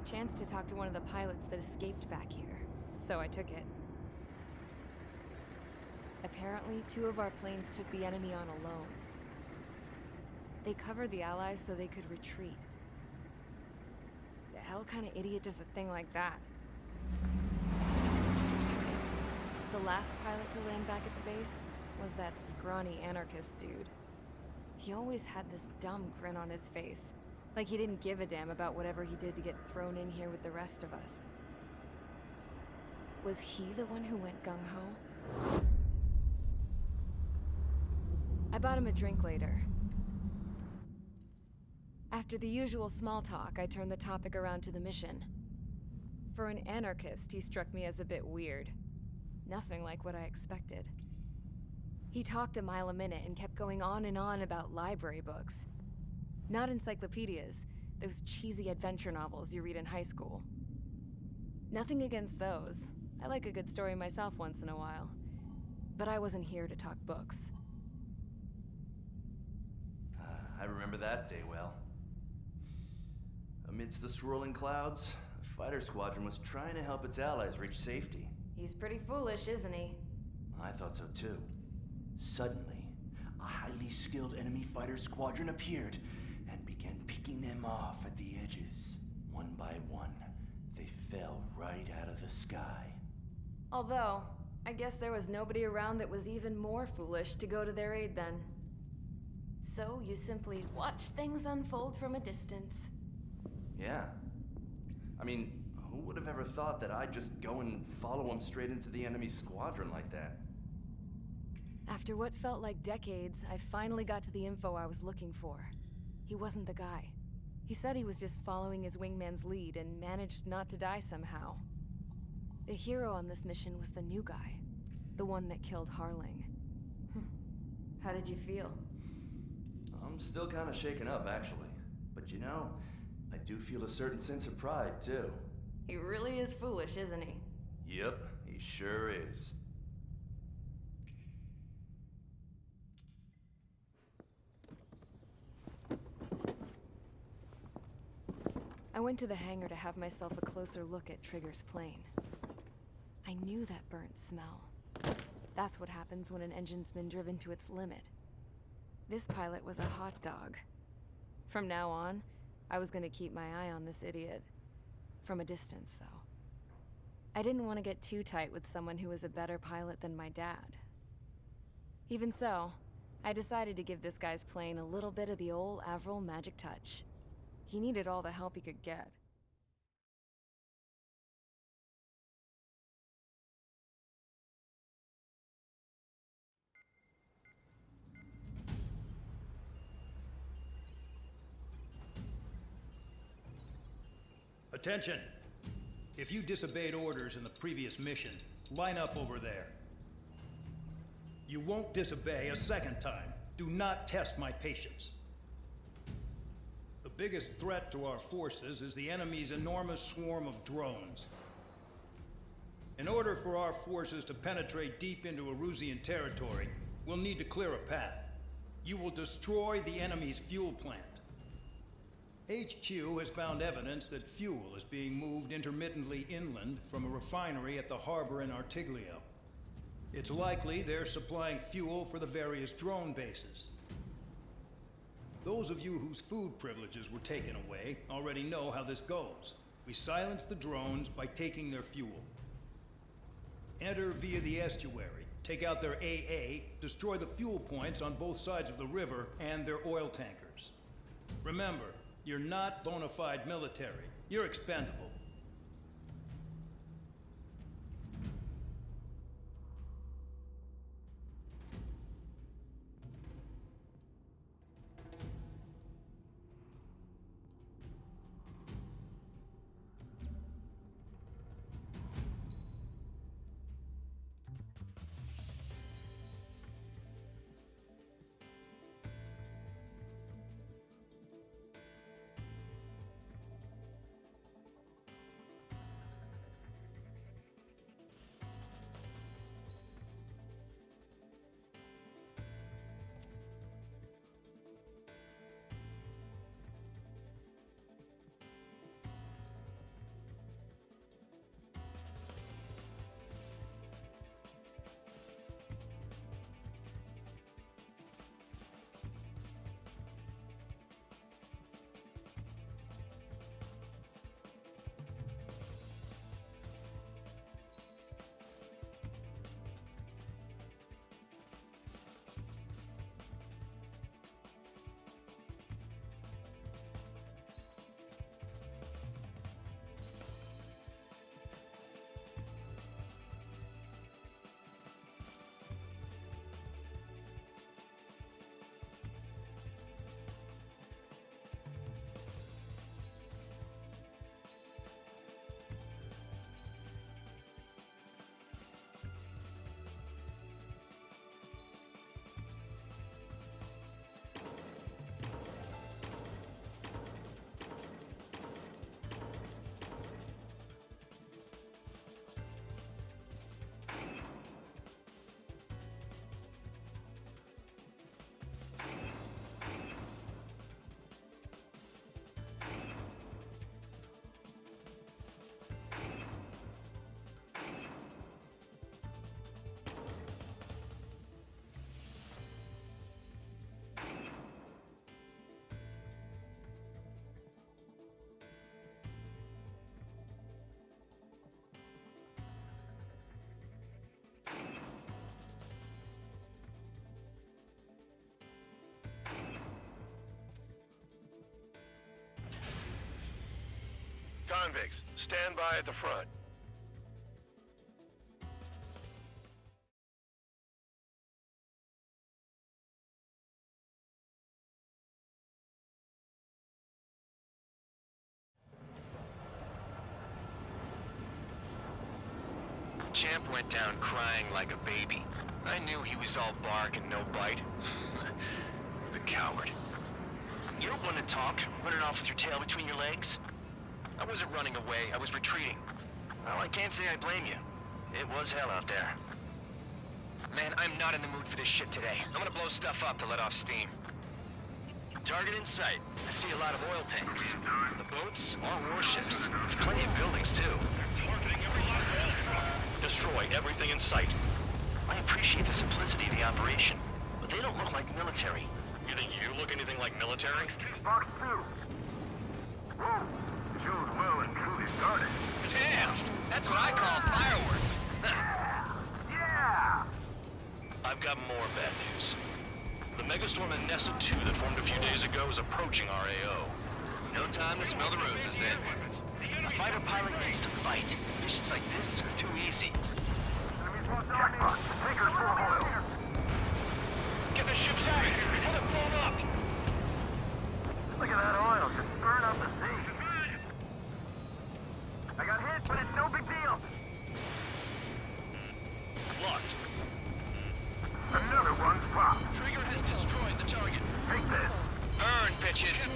chance to talk to one of the pilots that escaped back here, so I took it. Apparently, 2 of our planes took the enemy on alone. They covered the Allies so they could retreat. The hell kind of idiot does a thing like that? The last pilot to land back at the base was that scrawny anarchist dude. He always had this dumb grin on his face, like he didn't give a damn about whatever he did to get thrown in here with the rest of us. Was he the one who went gung-ho? I bought him a drink later. After the usual small talk, I turned the topic around to the mission. For an anarchist, he struck me as a bit weird. Nothing like what I expected. He talked a mile a minute and kept going on and on about library books. Not encyclopedias, those cheesy adventure novels you read in high school. Nothing against those. I like a good story myself once in a while. But I wasn't here to talk books. I remember that day well. Amidst the swirling clouds, the fighter squadron was trying to help its allies reach safety. He's pretty foolish, isn't he? I thought so too. Suddenly, a highly skilled enemy fighter squadron appeared and began picking them off at the edges. One by one, they fell right out of the sky. Although, I guess there was nobody around that was even more foolish to go to their aid then. So you simply watch things unfold from a distance. Yeah. I mean, who would have ever thought that I'd just go and follow him straight into the enemy squadron like that? After what felt like decades, I finally got to the info I was looking for. He wasn't the guy. He said he was just following his wingman's lead and managed not to die somehow. The hero on this mission was the new guy. The one that killed Harling. How did you feel? I'm still kind of shaken up, actually. But you know, I do feel a certain sense of pride, too. He really is foolish, isn't he? Yep, he sure is. I went to the hangar to have myself a closer look at Trigger's plane. I knew that burnt smell. That's what happens when an engine's been driven to its limit. This pilot was a hot dog. From now on, I was gonna keep my eye on this idiot. From a distance, though. I didn't want to get too tight with someone who was a better pilot than my dad. Even so, I decided to give this guy's plane a little bit of the old Avril magic touch. He needed all the help he could get. Attention! If you disobeyed orders in the previous mission, line up over there. You won't disobey a second time. Do not test my patience. The biggest threat to our forces is the enemy's enormous swarm of drones. In order for our forces to penetrate deep into Erusian territory, we'll need to clear a path. You will destroy the enemy's fuel plant. HQ has found evidence that fuel is being moved intermittently inland from a refinery at the harbor in Artiglio. It's likely they're supplying fuel for the various drone bases. Those of you whose food privileges were taken away already know how this goes. We silence the drones by taking their fuel. Enter via the estuary, take out their AA, destroy the fuel points on both sides of the river and their oil tankers. Remember, you're not bona fide military. You're expendable. convicts. Stand by at the front. Champ went down crying like a baby. I knew he was all bark and no bite. The coward. You don't want to talk, running off with your tail between your legs? I wasn't running away, I was retreating. Well, I can't say I blame you. It was hell out there. Man, I'm not in the mood for this shit today. I'm gonna blow stuff up to let off steam. Target in sight. I see a lot of oil tanks. The boats, all warships. There's plenty of buildings, too. Destroy everything in sight. I appreciate the simplicity of the operation, but they don't look like military. You think you look anything like military? Box 2. Whoa. Shows well and truly started. Damn! That's what I call fireworks. Yeah! I've got more bad news. The megastorm in Nessa 2 that formed a few days ago is approaching our AO. No time to smell the roses then. A fighter pilot needs to fight. Missions like this are too easy. Checkbox. Taker's full of oil. Get the ships out of here before they're blown up! Look at that oil just burn up the sea. I got hit, but it's no big deal. Locked. Another one's popped. Trigger has destroyed the target. Take this. Burn, bitches!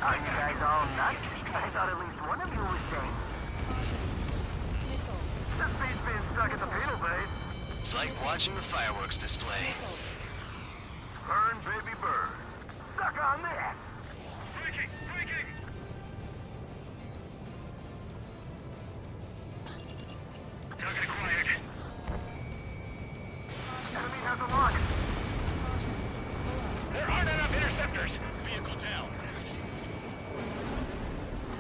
Are you guys all nuts? I thought at least one of you was sane. This beats being stuck at the penal base. It's like watching the fireworks display. Burn, baby, burn. Suck on that. Breaking! Breaking! Target acquired. Enemy has a lock. There aren't enough interceptors! Vehicle down.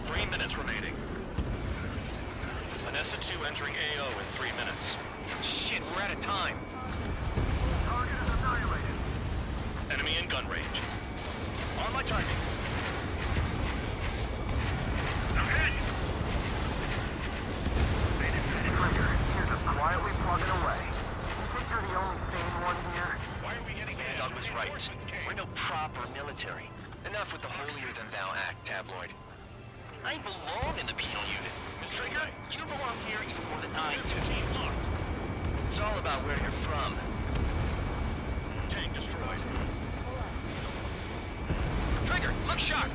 3 minutes remaining. Vanessa 2 entering AO in 3 minutes. Shit, we're out of time. Target is annihilated. Enemy in gun range. On my target. Trigger, you're just quietly plugging away. You think you're the only sane one here? Doug was right. We're no proper military. Enough with the holier-than-thou act, tabloid. I belong in the penal unit. Trigger, you belong here even more than I do. Locked. It's all about where you're from. Tank destroyed. Trigger, look sharp!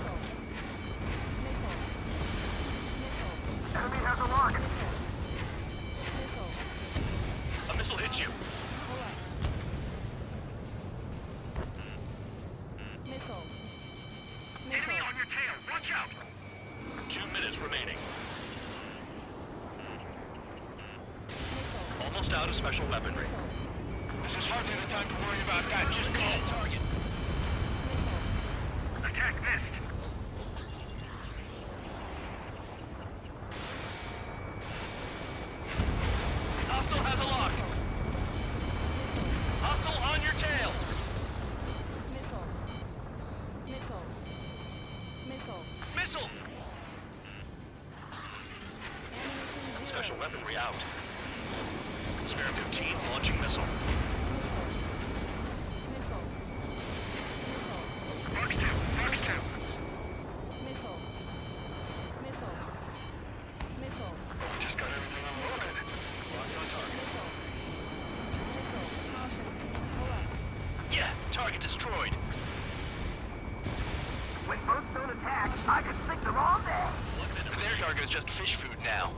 Enemy has a lock. A missile hit you. Enemy on your tail. Watch out. 2 minutes remaining. Almost out of special weaponry. This is hardly the time to worry about that. Just call target. Attack missed. Hostile has a lock. Hostile on your tail. Missile! Special weaponry out. Spare 15 launching missile. Box 2. Box 2. Just got everything unloaded. Locked on target. Yeah, target destroyed. When boats don't attack, I can sink them all day. Their cargo is just fish food now.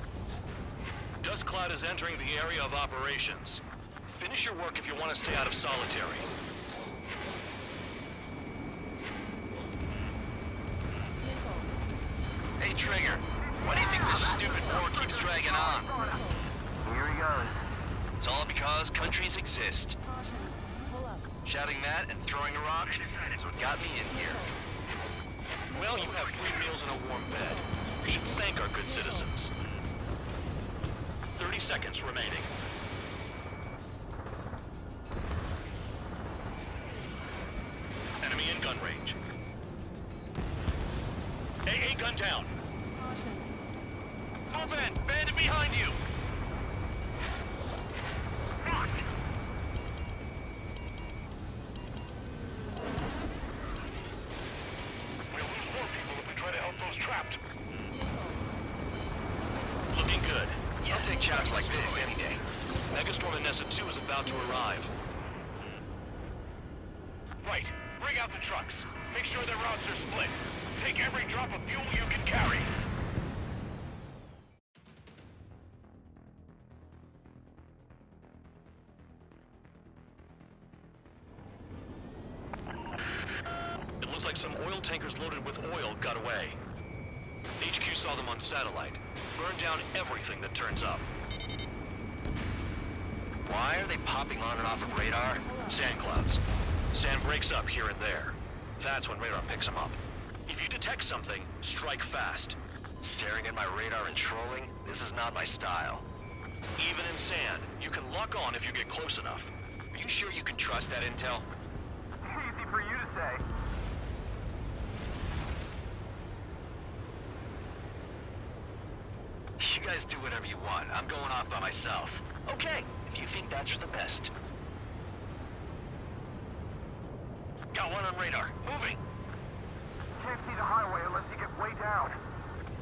Dust cloud is entering the area of operations. Finish your work if you want to stay out of solitary. Hey, Trigger, why do you think this stupid war keeps dragging on? Here he goes. It's all because countries exist. Shouting that and throwing a rock is what got me in here. Well, you have free meals and a warm bed. You should thank our good citizens. 30 seconds remaining. Enemy in gun range. AA gun down. full bend. Bandit behind you. Fuck! We'll lose more people if we try to help those trapped. Looking good. I'll take jobs like this any day. Megastorm and Nessa 2 is about to arrive. Right. Bring out the trucks. Make sure their routes are split. Take every drop of fuel you can carry. It looks like some oil tankers loaded with oil got away. HQ saw them on satellite. Burned down everything that turns up. Why are they popping on and off of radar? Sand clouds. Sand breaks up here and there. That's when radar picks them up. If you detect something, strike fast. Staring at my radar and trolling? This is not my style. Even in sand, you can lock on if you get close enough. Are you sure you can trust that intel? Easy for you to say. You guys do whatever you want. I'm going off by myself. Okay, if you think that's for the best. Got one on radar. Moving. Can't see the highway unless you get way down.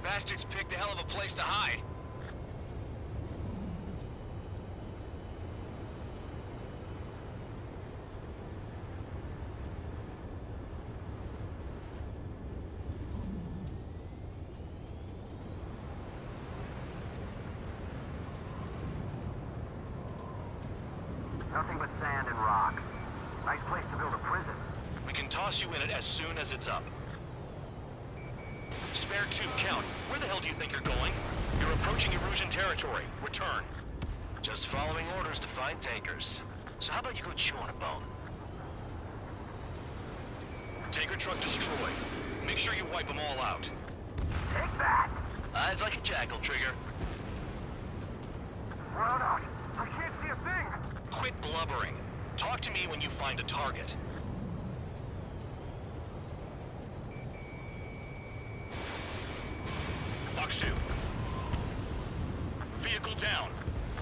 Bastards picked a hell of a place to hide. Nothing but sand and rocks. Nice place to build a prison. We can toss you in it as soon as it's up. Spare 2, count. Where the hell do you think you're going? You're approaching Erusian territory. Return. Just following orders to find tankers. So how about you go chew on a bone? Tanker truck destroyed. Make sure you wipe them all out. Take that! Eyes like a jackal, Trigger. Run out! I can't see a thing! Quit blubbering. Talk to me when you find a target. Fox 2. Vehicle down.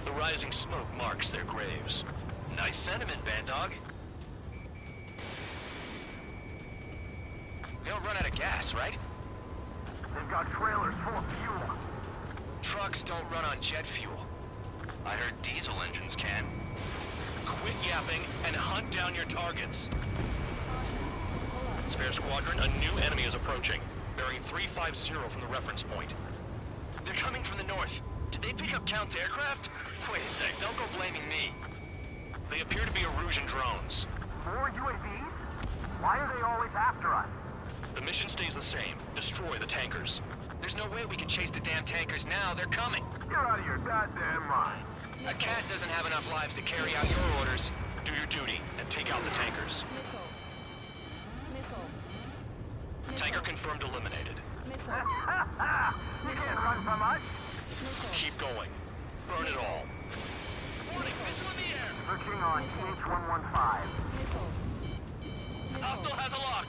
The rising smoke marks their graves. Nice sentiment, Band Dog. They don't run out of gas, right? They've got trailers full of fuel. Trucks don't run on jet fuel. I heard diesel engines can. Quit yapping and hunt down your targets. Spare squadron, a new enemy is approaching. Bearing 350 from the reference point. They're coming from the north. Did they pick up Count's aircraft? Wait a sec, don't go blaming me. They appear to be Erusian drones. More UAVs? Why are they always after us? The mission stays the same. Destroy the tankers. There's no way we can chase the damn tankers now. They're coming. You're out of your goddamn mind. A cat doesn't have enough lives to carry out your orders. Do your duty and take out the tankers. Tanker confirmed eliminated. You can't run from us. Keep going. Burn it all. Warning, missile in the air. Searching on TH-115. Hostile has a lock.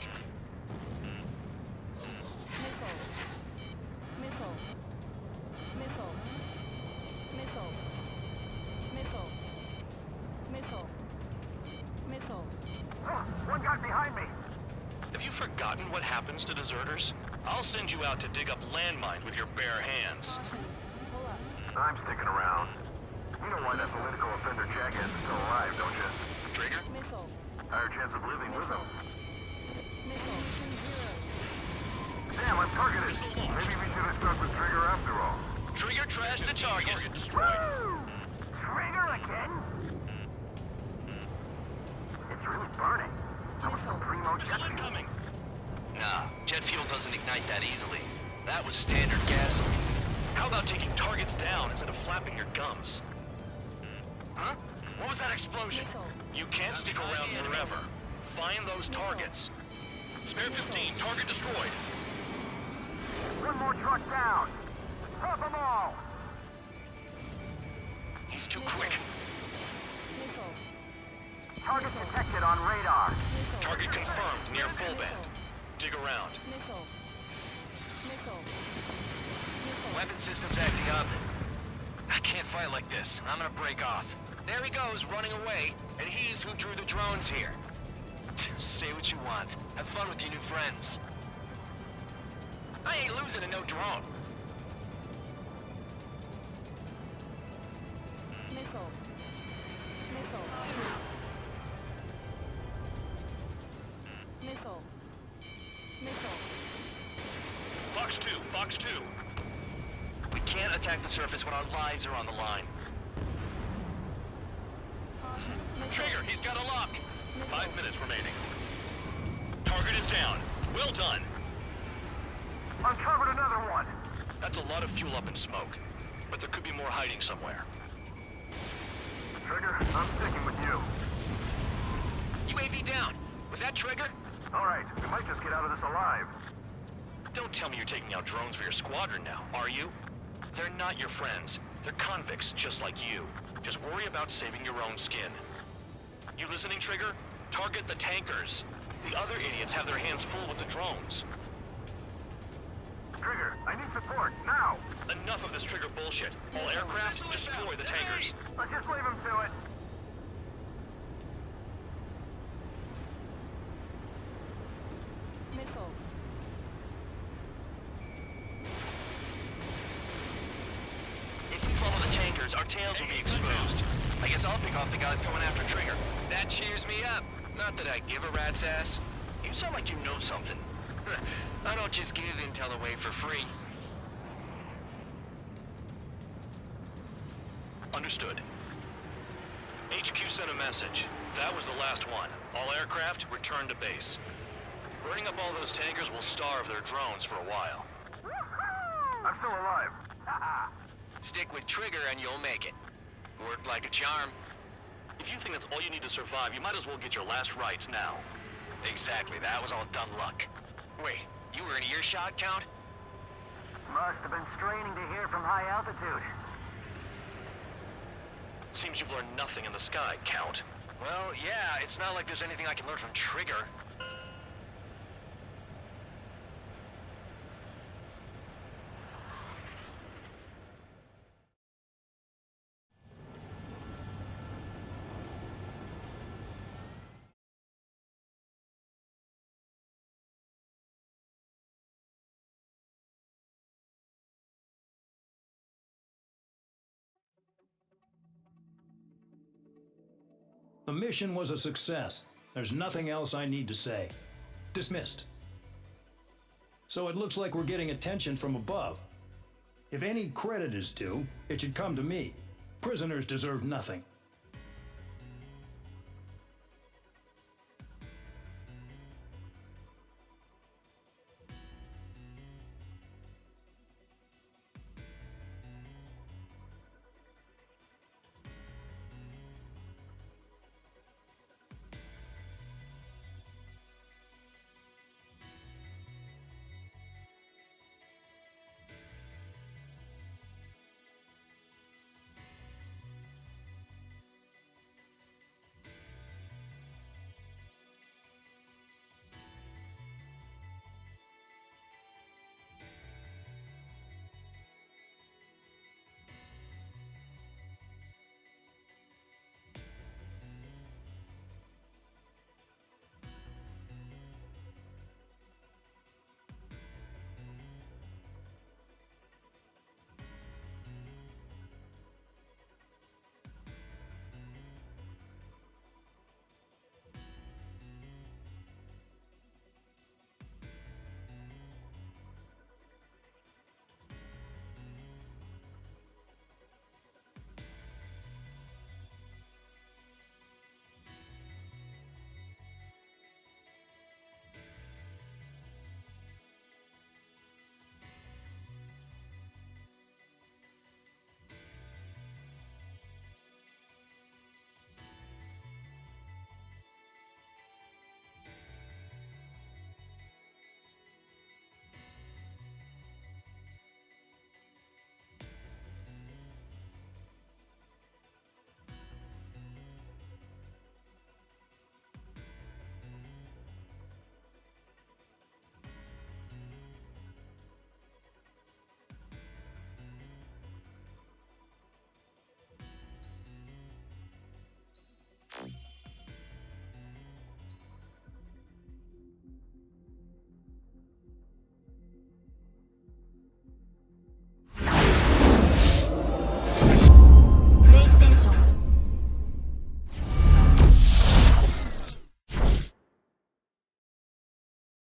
One got behind me. Have you forgotten what happens to deserters? I'll send you out to dig up landmines with your bare hands. I'm sticking around. You know why that political offender jackass is still alive, don't you? Trigger? Higher chance of living with him. Damn, I'm targeted. Missile launched. Maybe we should have stuck with Trigger after all. Trigger trashed the target. Target destroyed. Woo! Trigger again? It's really burning. That was some primo jet Missile fuel. incoming. Nah, jet fuel doesn't ignite that easily. That was standard gas. How about taking targets down instead of flapping your gums? Huh? What was that explosion? You can't stick around forever. Find those targets. Spare 15, target destroyed. One more truck down. Drop them all. He's too quick. Target detected on radar. Target confirmed near full bend. Dig around. Weapon system's acting up. I can't fight like this. I'm gonna break off. There he goes, running away, and he's who drew the drones here. Say what you want. Have fun with your new friends. I ain't losing to no drone. Missile. Fox 2. We can't attack the surface when our lives are on the line. Trigger, he's got a lock. 5 minutes remaining. Target is down. Well done. Uncovered another one. That's a lot of fuel up in smoke. But there could be more hiding somewhere. Trigger, I'm sticking with you. UAV down. Was that Trigger? All right, we might just get out of this alive. Don't tell me you're taking out drones for your squadron now, are you? They're not your friends. They're convicts, just like you. Just worry about saving your own skin. You listening, Trigger? Target the tankers. The other idiots have their hands full with the drones. Trigger, I need support, now! Enough of this Trigger bullshit. All aircraft, destroy the tankers. Let's just leave him to it. Missile. If we follow the tankers, our tails will be exposed. I guess I'll pick off the guys going after Trigger. That cheers me up. Not that I give a rat's ass. You sound like you know something. I don't just give intel away for free. Understood. HQ sent a message. That was the last one. All aircraft, return to base. Burning up all those tankers will starve their drones for a while. I'm still alive. Stick with Trigger and you'll make it. Worked like a charm. If you think that's all you need to survive, you might as well get your last rites now. Exactly, that was all dumb luck. Wait, you were in earshot, Count? Must have been straining to hear from high altitude. Seems you've learned nothing in the sky, Count. Well, yeah, it's not like there's anything I can learn from Trigger. The mission was a success. There's nothing else I need to say. Dismissed. So it looks like we're getting attention from above. If any credit is due, it should come to me. Prisoners deserve nothing.